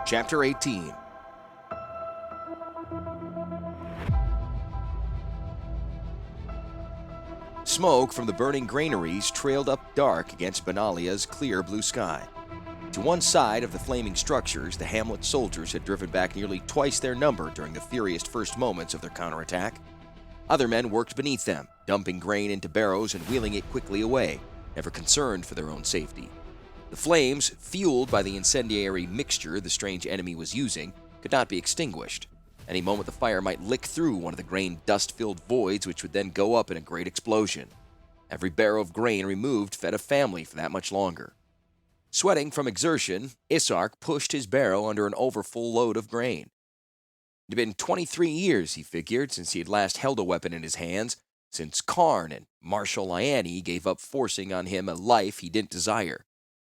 Chapter 18. Smoke from the burning granaries trailed up dark against Benalia's clear blue sky. To one side of the flaming structures, the hamlet soldiers had driven back nearly twice their number during the furious first moments of their counterattack. Other men worked beneath them, dumping grain into barrows and wheeling it quickly away, never concerned for their own safety. The flames, fueled by the incendiary mixture the strange enemy was using, could not be extinguished. Any moment the fire might lick through one of the grain dust-filled voids, which would then go up in a great explosion. Every barrow of grain removed fed a family for that much longer. Sweating from exertion, Isark pushed his barrow under an overfull load of grain. It had been 23 years, he figured, since he had last held a weapon in his hands, since Karn and Marshal Lyani gave up forcing on him a life he didn't desire.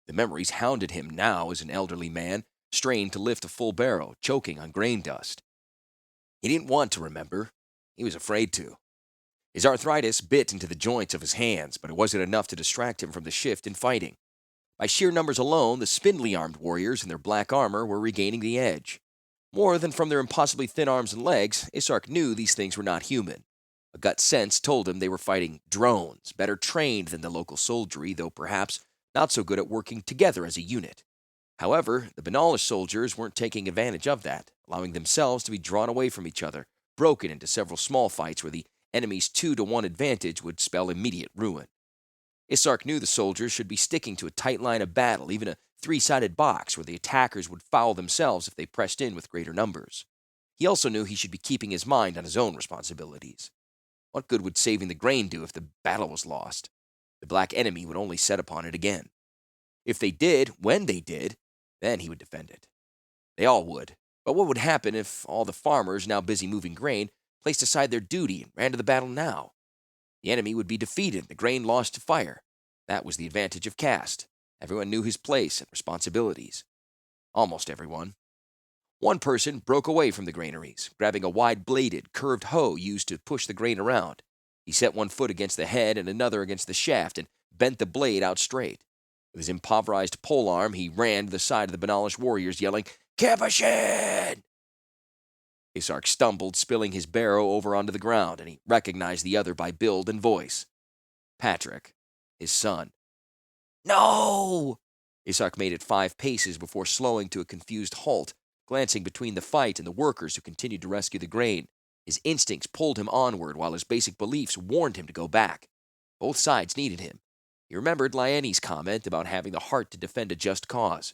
The memories hounded him now as an elderly man, strained to lift a full barrow, choking on grain dust. He didn't want to remember. He was afraid to. His arthritis bit into the joints of his hands, but it wasn't enough to distract him from the shift in fighting. By sheer numbers alone, the spindly-armed warriors in their black armor were regaining the edge. More than from their impossibly thin arms and legs, Isark knew these things were not human. A gut sense told him they were fighting drones, better trained than the local soldiery, though perhaps not so good at working together as a unit. However, the Benalish soldiers weren't taking advantage of that, allowing themselves to be drawn away from each other, broken into several small fights where the enemy's 2-to-1 advantage would spell immediate ruin. Isark knew the soldiers should be sticking to a tight line of battle, even a 3-sided box where the attackers would foul themselves if they pressed in with greater numbers. He also knew he should be keeping his mind on his own responsibilities. What good would saving the grain do if the battle was lost? The black enemy would only set upon it again. If they did, when they did, then he would defend it. They all would. But what would happen if all the farmers, now busy moving grain, placed aside their duty and ran to the battle now? The enemy would be defeated, the grain lost to fire. That was the advantage of caste. Everyone knew his place and responsibilities. Almost everyone. One person broke away from the granaries, grabbing a wide-bladed, curved hoe used to push the grain around. He set one foot against the head and another against the shaft and bent the blade out straight. With his impoverished polearm, he ran to the side of the Benalish warriors, yelling, "Kevashin!" Isark stumbled, spilling his barrow over onto the ground, and he recognized the other by build and voice. Patrick, his son. "No!" Isark made it 5 paces before slowing to a confused halt, glancing between the fight and the workers who continued to rescue the grain. His instincts pulled him onward, while his basic beliefs warned him to go back. Both sides needed him. He remembered Lyani's comment about having the heart to defend a just cause.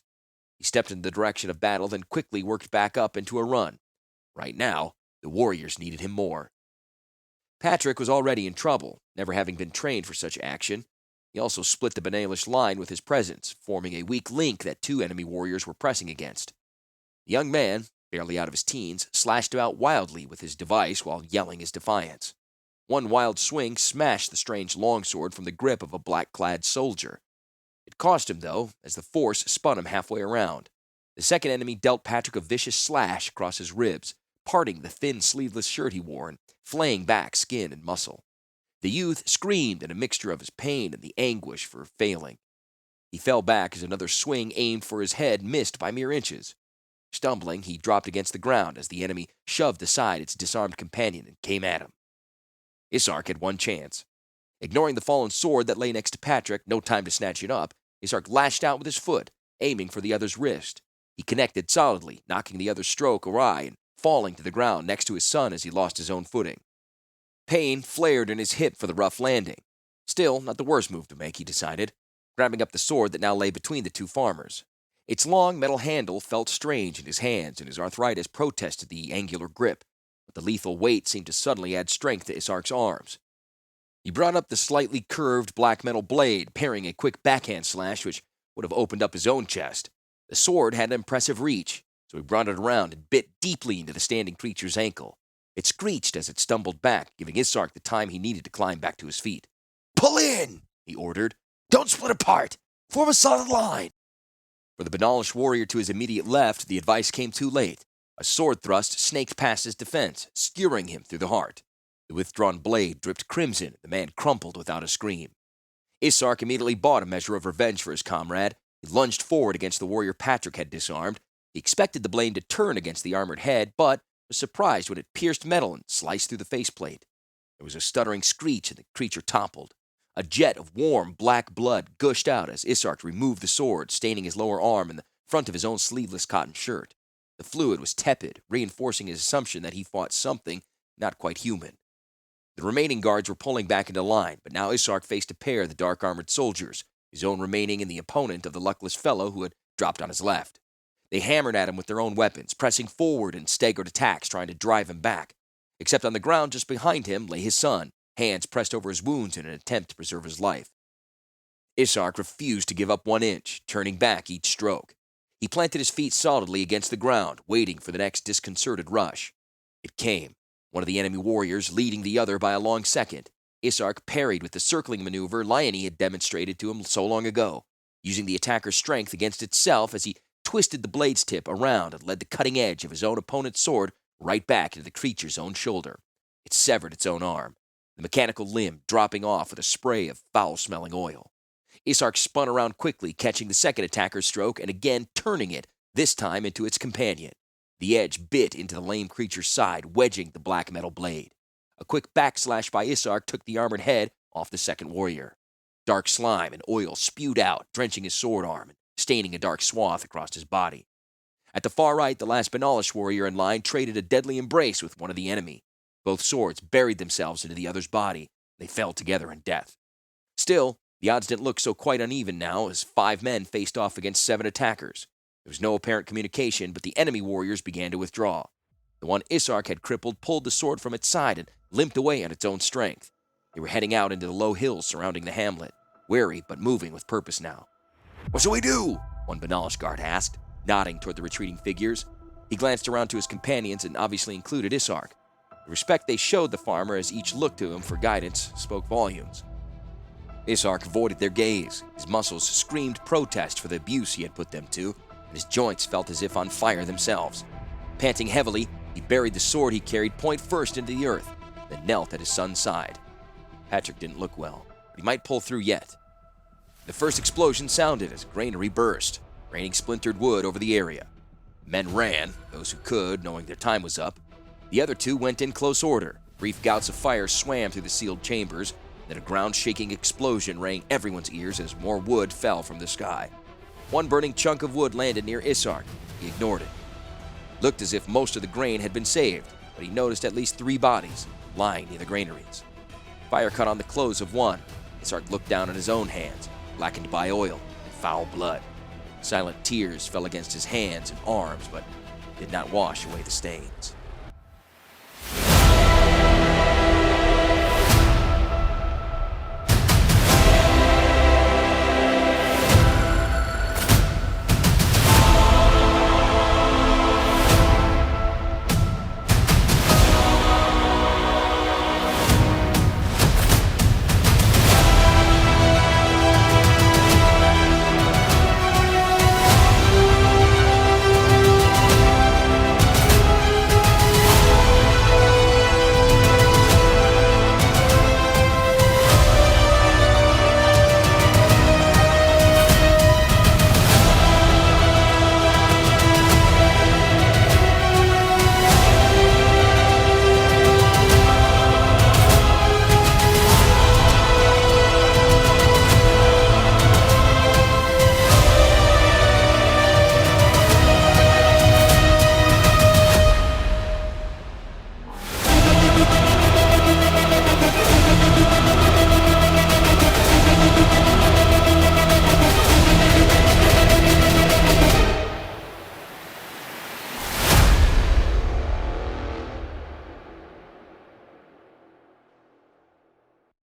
He stepped in the direction of battle, then quickly worked back up into a run. Right now, the warriors needed him more. Patrick was already in trouble, never having been trained for such action. He also split the Benalish line with his presence, forming a weak link that 2 enemy warriors were pressing against. The young man, barely out of his teens, slashed about wildly with his device while yelling his defiance. One wild swing smashed the strange longsword from the grip of a black-clad soldier. It cost him, though, as the force spun him halfway around. The second enemy dealt Patrick a vicious slash across his ribs, parting the thin, sleeveless shirt he wore and flaying back skin and muscle. The youth screamed in a mixture of his pain and the anguish for failing. He fell back as another swing aimed for his head missed by mere inches. Stumbling, he dropped against the ground as the enemy shoved aside its disarmed companion and came at him. Isark had one chance. Ignoring the fallen sword that lay next to Patrick, no time to snatch it up, Isark lashed out with his foot, aiming for the other's wrist. He connected solidly, knocking the other's stroke awry and falling to the ground next to his son as he lost his own footing. Pain flared in his hip for the rough landing. Still, not the worst move to make, he decided, grabbing up the sword that now lay between the 2 farmers. Its long metal handle felt strange in his hands, and his arthritis protested the angular grip, but the lethal weight seemed to suddenly add strength to Isark's arms. He brought up the slightly curved black metal blade, parrying a quick backhand slash which would have opened up his own chest. The sword had an impressive reach, so he brought it around and bit deeply into the standing creature's ankle. It screeched as it stumbled back, giving Isark the time he needed to climb back to his feet. "Pull in!" he ordered. "Don't split apart! Form a solid line!" For the Benalish warrior to his immediate left, the advice came too late. A sword thrust snaked past his defense, skewering him through the heart. The withdrawn blade dripped crimson, and the man crumpled without a scream. Isark immediately bought a measure of revenge for his comrade. He lunged forward against the warrior Patrick had disarmed, He expected the blade to turn against the armored head, but was surprised when it pierced metal and sliced through the faceplate. There was a stuttering screech and the creature toppled. A jet of warm, black blood gushed out as Isark removed the sword, staining his lower arm and the front of his own sleeveless cotton shirt. The fluid was tepid, reinforcing his assumption that he fought something not quite human. The remaining guards were pulling back into line, but now Isark faced a pair of the dark-armored soldiers, his own remaining and the opponent of the luckless fellow who had dropped on his left. They hammered at him with their own weapons, pressing forward in staggered attacks, trying to drive him back. Except on the ground just behind him lay his son, hands pressed over his wounds in an attempt to preserve his life. Isark refused to give up 1 inch, turning back each stroke. He planted his feet solidly against the ground, waiting for the next disconcerted rush. It came, one of the enemy warriors leading the other by a long second. Isark parried with the circling maneuver Lione had demonstrated to him so long ago, using the attacker's strength against itself as he twisted the blade's tip around and led the cutting edge of his own opponent's sword right back into the creature's own shoulder. It severed its own arm, the mechanical limb dropping off with a spray of foul-smelling oil. Isark spun around quickly, catching the second attacker's stroke and again turning it, this time into its companion. The edge bit into the lame creature's side, wedging the black metal blade. A quick backslash by Isark took the armored head off the second warrior. Dark slime and oil spewed out, drenching his sword arm and staining a dark swath across his body. At the far right, the last Benalish warrior in line traded a deadly embrace with one of the enemy. Both swords buried themselves into the other's body. They fell together in death. Still, the odds didn't look so quite uneven now as 5 men faced off against 7 attackers. There was no apparent communication, but the enemy warriors began to withdraw. The one Isark had crippled pulled the sword from its side and limped away on its own strength. They were heading out into the low hills surrounding the hamlet, wary but moving with purpose now. "What shall we do?" one Benalish guard asked, nodding toward the retreating figures. He glanced around to his companions and obviously included Isark. The respect they showed the farmer as each looked to him for guidance spoke volumes. Isark avoided their gaze. His muscles screamed protest for the abuse he had put them to, and his joints felt as if on fire themselves. Panting heavily, he buried the sword he carried point first into the earth, then knelt at his son's side. Patrick didn't look well, but he might pull through yet. The first explosion sounded as a granary burst, raining splintered wood over the area. Men ran, those who could, knowing their time was up. The other 2 went in close order. Brief gouts of fire swam through the sealed chambers, then a ground-shaking explosion rang everyone's ears as more wood fell from the sky. One burning chunk of wood landed near Isark. He ignored it. Looked as if most of the grain had been saved, but he noticed at least 3 bodies lying near the granaries. Fire cut on the clothes of one. Isark looked down at his own hands, blackened by oil and foul blood. Silent tears fell against his hands and arms, but did not wash away the stains.